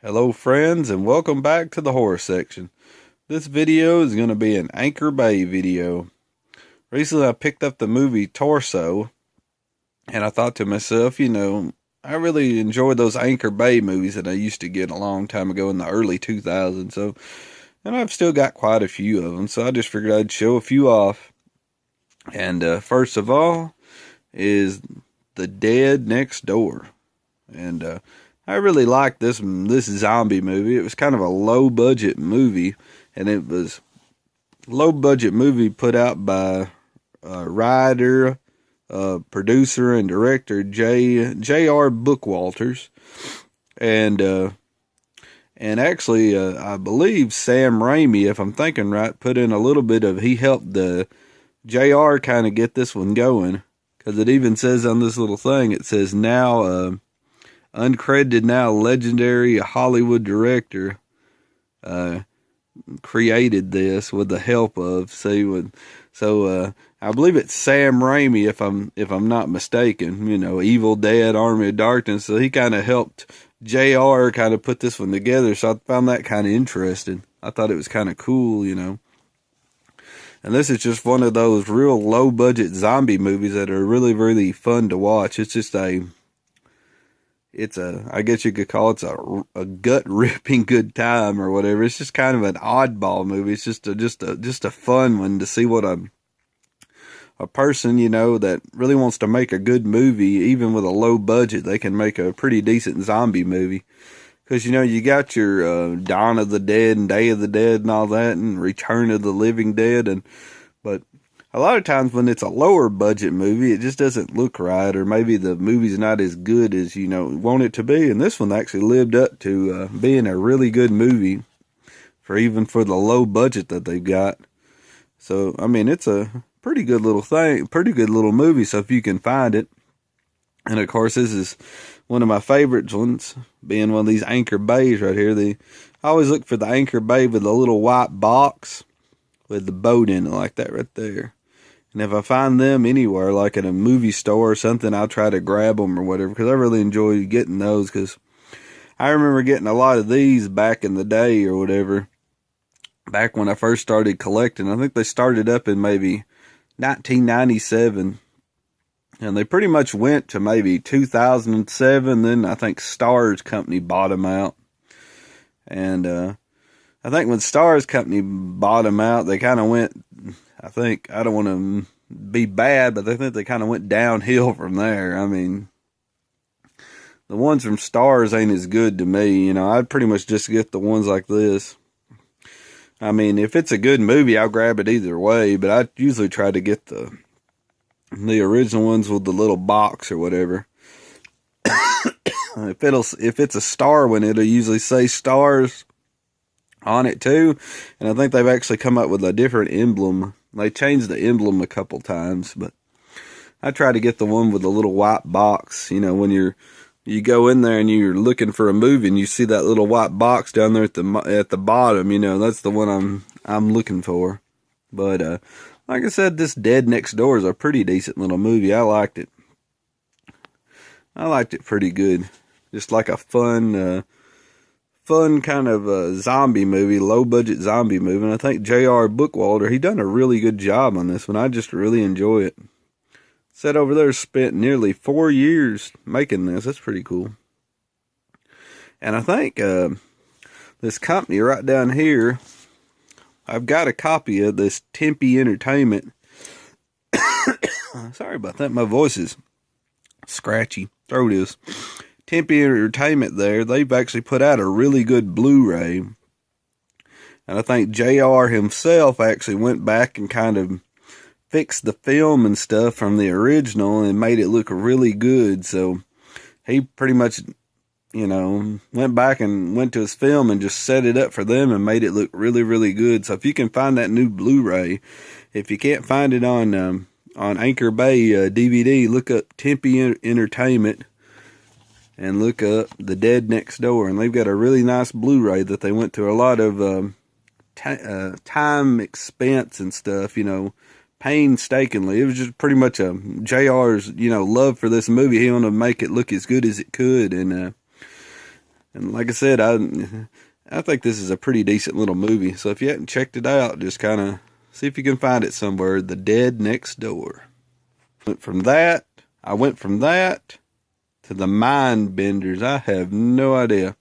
Hello friends, and welcome back to the horror section. This video is going to be an Anchor Bay video. Recently I picked up the movie Torso, and I thought to myself, I really enjoyed those Anchor Bay movies that I used to get a long time ago in the early 2000s. And I've still got quite a few of them, so I just figured I'd show a few off. And first of all is The Dead Next Door. And I really liked this zombie movie. It was kind of a low budget movie, and it was low budget movie put out by writer, producer, and director J.R. Bookwalters, and actually I believe Sam Raimi, if I'm thinking right, put in a little bit of he helped the J.R. kind of get this one going, because it even says on this little thing, it says now. Uncredited now legendary Hollywood director created this with the help of I believe it's Sam Raimi, if I'm not mistaken, Evil Dead, Army of Darkness, so he kind of helped JR kind of put this one together, so I found that kind of interesting. I thought it was kind of cool, and this is just one of those real low budget zombie movies that are really, really fun to watch. It's just I guess you could call it a gut ripping good time or whatever. It's just kind of an oddball movie. It's just a fun one to see what a person, that really wants to make a good movie, even with a low budget, they can make a pretty decent zombie movie. Because, you got your Dawn of the Dead and Day of the Dead and all that, and Return of the Living Dead, but a lot of times when it's a lower budget movie, it just doesn't look right, or maybe the movie's not as good as, want it to be. And this one actually lived up to being a really good movie for the low budget that they've got. So, I mean, it's a pretty good little thing, pretty good little movie, so if you can find it. And of course, this is one of my favorite ones, being one of these Anchor Bays right here. I always look for the Anchor Bay with a little white box with the boat in it like that right there. And if I find them anywhere, like at a movie store or something, I'll try to grab them or whatever, because I really enjoy getting those, because I remember getting a lot of these back in the day or whatever, back when I first started collecting. I think they started up in maybe 1997, and they pretty much went to maybe 2007, then I think Starz Company bought them out. And I think when Starz Company bought them out, they kind of went, I don't want to be bad, but I think they kind of went downhill from there. I mean, the ones from Starz ain't as good to me. I'd pretty much just get the ones like this. I mean, if it's a good movie, I'll grab it either way, but I usually try to get the original ones with the little box or whatever. If it's a Star one, it'll usually say Stars on it too, and I think they've actually come up with a different emblem. They changed the emblem a couple times, but I try to get the one with the little white box. When you go in there and you're looking for a movie and you see that little white box down there at the bottom, that's the one I'm looking for. But like I said, this Dead Next Door is a pretty decent little movie. I liked it. I liked it pretty good. Just like a fun kind of zombie movie, low budget zombie movie. And I think J.R. Bookwalter, he done a really good job on this one. I just really enjoy it. Said over there spent nearly 4 years making this. That's pretty cool. And I think this company right down here, I've got a copy of this Tempe Entertainment. Sorry about that. My voice is scratchy. Throat is. Tempe Entertainment there, they've actually put out a really good Blu-ray. And I think JR himself actually went back and kind of fixed the film and stuff from the original and made it look really good. So he pretty much, went back and went to his film and just set it up for them and made it look really, really good. So if you can find that new Blu-ray, if you can't find it on Anchor Bay DVD, look up Tempe Entertainment and look up The Dead Next Door. And they've got a really nice Blu-ray that they went to a lot of time, expense, and stuff, painstakingly. It was just pretty much a JR's, love for this movie. He wanted to make it look as good as it could. And And like I said, I think this is a pretty decent little movie. So if you hadn't checked it out, just kind of see if you can find it somewhere. The Dead Next Door. I went from that to the Mindbenders. I have no idea.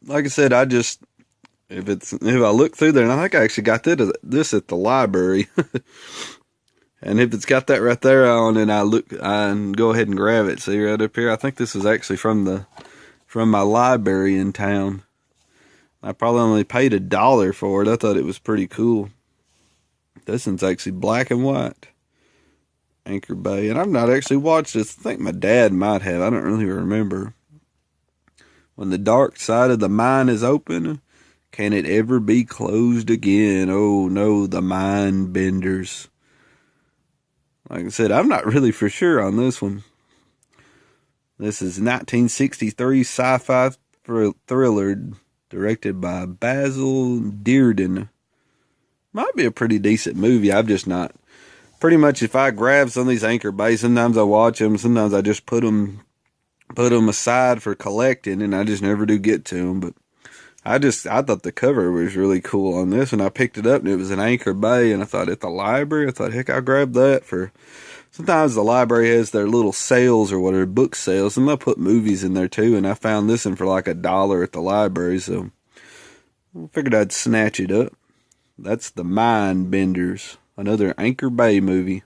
Like I said, if I look through there, and I think I actually got this at the library. And if it's got that right there on, and I go ahead and grab it. See right up here. I think this was actually from my library in town. I probably only paid $1 for it. I thought it was pretty cool. This one's actually black and white. Anchor Bay. And I've not actually watched this. I think my dad might have. I don't really remember. When the dark side of the mind is open, can it ever be closed again? Oh no, the Mindbenders. Like I said, I'm not really for sure on this one. This is 1963 sci-fi thriller directed by Basil Dearden. Might be a pretty decent movie. I've just not. Pretty much if I grab some of these Anchor Bay, sometimes I watch them, sometimes I just put them aside for collecting, and I just never do get to them. But I thought the cover was really cool on this, and I picked it up, and it was an Anchor Bay, and I thought at the library, I thought, heck, I'll grab that for... Sometimes the library has their little sales or whatever, book sales, and they'll put movies in there too, and I found this one for like $1 at the library, so I figured I'd snatch it up. That's the Mindbenders, another Anchor Bay movie.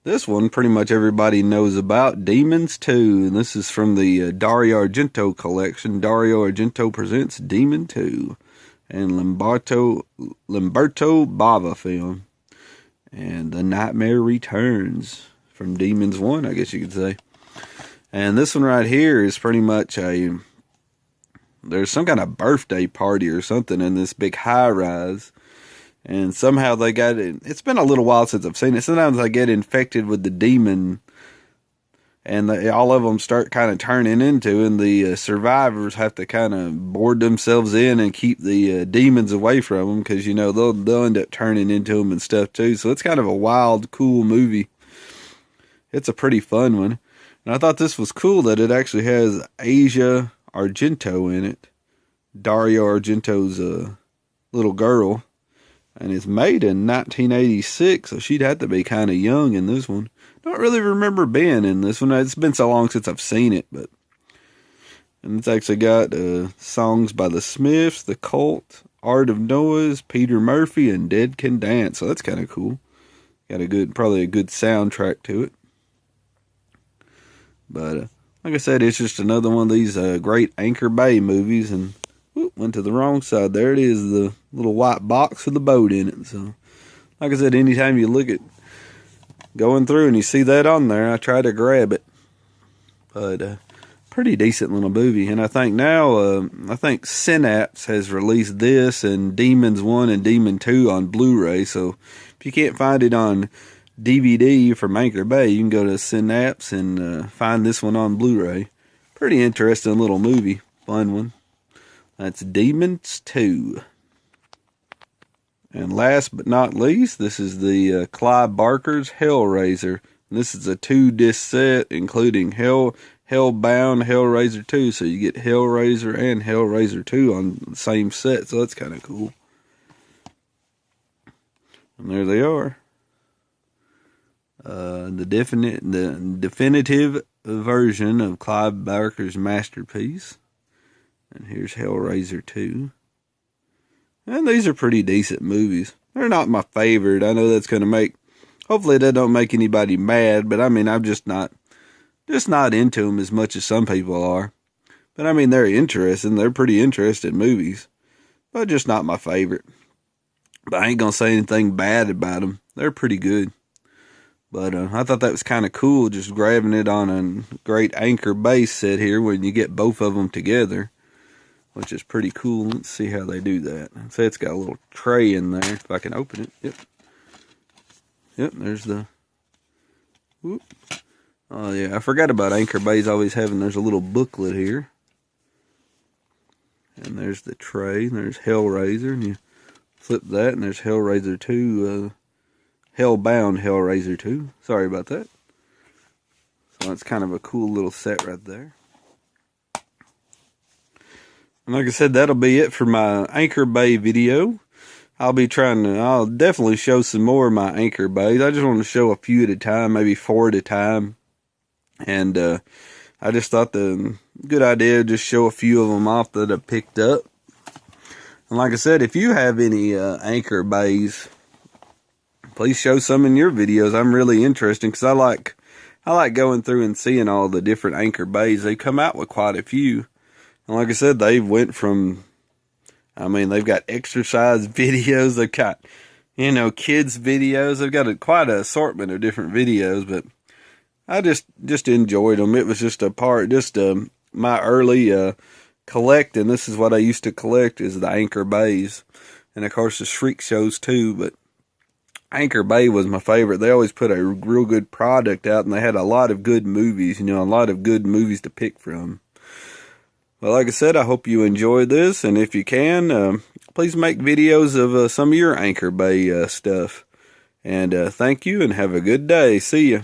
This one pretty much everybody knows about, Demons 2, and this is from the Dario Argento collection. Dario Argento presents Demon 2, and Lamberto Bava film. And The Nightmare Returns from Demons 1, I guess you could say. And this one right here is pretty much there's some kind of birthday party or something in this big high-rise. And somehow they got it. It's been a little while since I've seen it. Sometimes I get infected with the demon, and all of them start kind of turning into, and the survivors have to kind of board themselves in and keep the demons away from them, because they'll end up turning into them and stuff too. So it's kind of a wild, cool movie. It's a pretty fun one, and I thought this was cool that it actually has Asia Argento in it, Dario Argento's little girl, and it's made in 1986, so she'd have to be kind of young in this one. Don't really remember being in this one. It's been so long since I've seen it, and it's actually got songs by the Smiths, the Cult, Art of Noise, Peter Murphy, and Dead Can Dance. So that's kind of cool. Got probably a good soundtrack to it. But like I said, it's just another one of these great Anchor Bay movies, and went to the wrong side. There it is, the little white box with the boat in it. So, like I said, anytime you look at going through and you see that on there, I try to grab it. But pretty decent little movie. And I think now, Synapse has released this and Demons 1 and Demon 2 on Blu-ray. So if you can't find it on DVD from Anchor Bay, you can go to Synapse and find this one on Blu-ray. Pretty interesting little movie. Fun one. That's Demons 2. And last but not least, this is the Clive Barker's Hellraiser. And this is a 2-disc set, including Hellbound, Hellraiser 2. So you get Hellraiser and Hellraiser 2 on the same set. So that's kind of cool. And there they are. The definitive version of Clive Barker's masterpiece. And here's Hellraiser 2. And these are pretty decent movies. They're not my favorite. I know that's going to hopefully that don't make anybody mad, but I mean, I'm just not into them as much as some people are. But I mean, they're interesting. They're pretty interesting movies, but just not my favorite. But I ain't going to say anything bad about them. They're pretty good. But I thought that was kind of cool, just grabbing it on a great Anchor Bay set here when you get both of them together, which is pretty cool. Let's see how they do that. See, it's got a little tray in there, if I can open it. Yep, there's the... Whoop. Oh, yeah, I forgot about Anchor Bay's always there's a little booklet here. And there's the tray, and there's Hellraiser, and you flip that, and there's Hellraiser 2, Hellbound Hellraiser 2. Sorry about that. So that's kind of a cool little set right there. And like I said, that'll be it for my Anchor Bay video. I'll definitely show some more of my Anchor Bays. I just want to show a few at a time, maybe 4 at a time. And I just thought the good idea to just show a few of them off that I picked up. And like I said, if you have any Anchor Bays, please show some in your videos. I'm really interested because I like going through and seeing all the different Anchor Bays. They come out with quite a few. And like I said, they've got exercise videos. They've got, kids videos. They've got quite an assortment of different videos, but I just enjoyed them. It was just my early collecting. This is what I used to collect, is the Anchor Bays. And of course the Shriek shows too, but Anchor Bay was my favorite. They always put a real good product out, and they had a lot of good movies, a lot of good movies to pick from. Well, like I said, I hope you enjoyed this, and if you can, please make videos of some of your Anchor Bay stuff. And thank you, and have a good day. See ya.